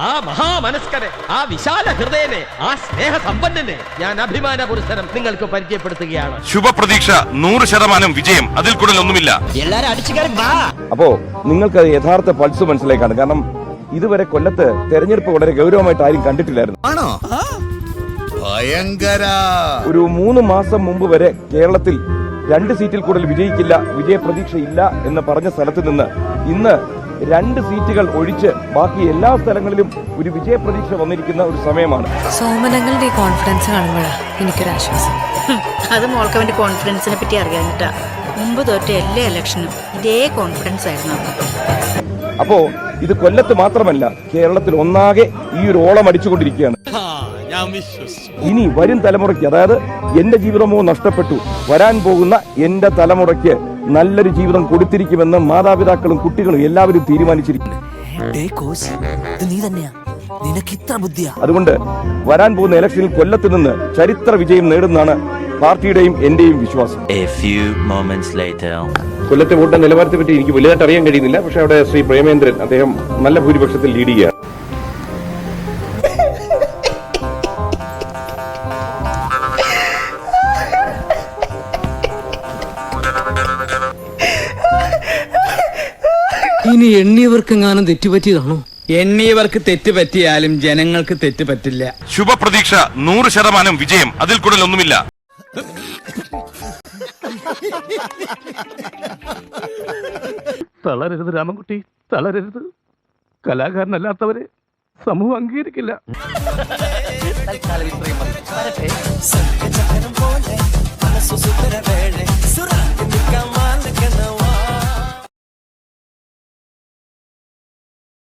ആ മഹാമനസ്കരെ, ആ വിശാല ഹൃദയനെ, ആ സ്നേഹസമ്പന്നനെ ഞാൻ അഭിമാന പുരസ്സരം നിങ്ങൾക്ക് പരിചയപ്പെടുത്തുകയാണ്. ശുഭപ്രതീക്ഷ 100% വിജയം, അതിൽ കൂടുതൽ ഒന്നുമില്ല. എല്ലാരും അടിച്ചു കയറി വാ. അപ്പോ നിങ്ങൾക്ക് യഥാർത്ഥ പൾസ് മനസ്സിലാക്കാണ്. കാരണം ഇതുവരെ കൊല്ലത്ത് തെരഞ്ഞെടുപ്പ് വളരെ ഗൗരവമായിട്ട് ആരും കണ്ടിട്ടില്ലായിരുന്നു. ആണോ? ഭയങ്കര. ഒരു 3 മാസം മുമ്പ് വരെ കേരളത്തിൽ 2 സീറ്റിൽ കൂടുതൽ വിജയിക്കില്ല, വിജയപ്രതീക്ഷയില്ല എന്ന് പറഞ്ഞ സ്ഥലത്ത് നിന്ന് ഇന്ന് 2 സീറ്റുകൾ ഒഴിച്ച് ബാക്കി എല്ലാ സ്ഥലങ്ങളിലും ഒരു വിജയപ്രതീക്ഷ വന്നിരിക്കുന്ന ഒരു സമയമാണ്. സോമനങ്ങളുടെ കോൺഫിഡൻസ് കാണുമ്പോഴാണ് എനിക്കൊരാശ്വാസം. അത് മോൾക്ക് അവന്റെ കോൺഫിഡൻസിനെ പറ്റി അറിയാനിട്ടാ. മുമ്പ് തോറ്റ എല്ലാ ഇലക്ഷനും ഇതേ കോൺഫിഡൻസ് ആയിരുന്നു. അപ്പോ ഇത് കൊല്ലത്ത് മാത്രമല്ല, കേരളത്തിൽ ഒന്നാകെ ഈ ഒരു ഓളം അടിച്ചുകൊണ്ടിരിക്കുകയാണ്. ഇനി വരും തലമുറയ്ക്ക്, അതായത് എന്റെ ജീവിതമോ നഷ്ടപ്പെട്ടു, വരാൻ പോകുന്ന എന്റെ തലമുറയ്ക്ക് നല്ലൊരു ജീവിതം കൊടുത്തിരിക്കുമെന്ന് മാതാപിതാക്കളും കുട്ടികളും എല്ലാവരും തീരുമാനിച്ചിരിക്കുന്നു. അതുകൊണ്ട് വരാൻ പോകുന്ന ഇലക്ഷനിൽ കൊല്ലത്ത് നിന്ന് ചരിത്ര വിജയം നേടുന്നതാണ് പാർട്ടിയുടെയും എന്റെയും വിശ്വാസം. കൊല്ലത്തെ വോട്ട് നിലവാരത്തെ പറ്റി എനിക്ക് വലുതായിട്ട് അറിയാൻ കഴിയുന്നില്ല. പക്ഷെ അവിടെ ശ്രീ പ്രേമേന്ദ്രൻ, അദ്ദേഹം നല്ല ഭൂരിപക്ഷത്തിൽ ലീഡ് ചെയ്യുകയാണ്. ഇനി എണ്ണിയവർക്കെങ്ങാനും തെറ്റുപറ്റിയതാണോ? എണ്ണിയവർക്ക് തെറ്റുപറ്റിയാലും ജനങ്ങൾക്ക് തെറ്റുപറ്റില്ല. ശുഭപ്രതീക്ഷ 100% വിജയം, അതിൽ കൂടുതൽ ഒന്നുമില്ല. തളരരുത് രാമൻകുട്ടി, തളരരുത്. കലാകാരനല്ലാത്തവരെ സമൂഹം അംഗീകരിക്കില്ല.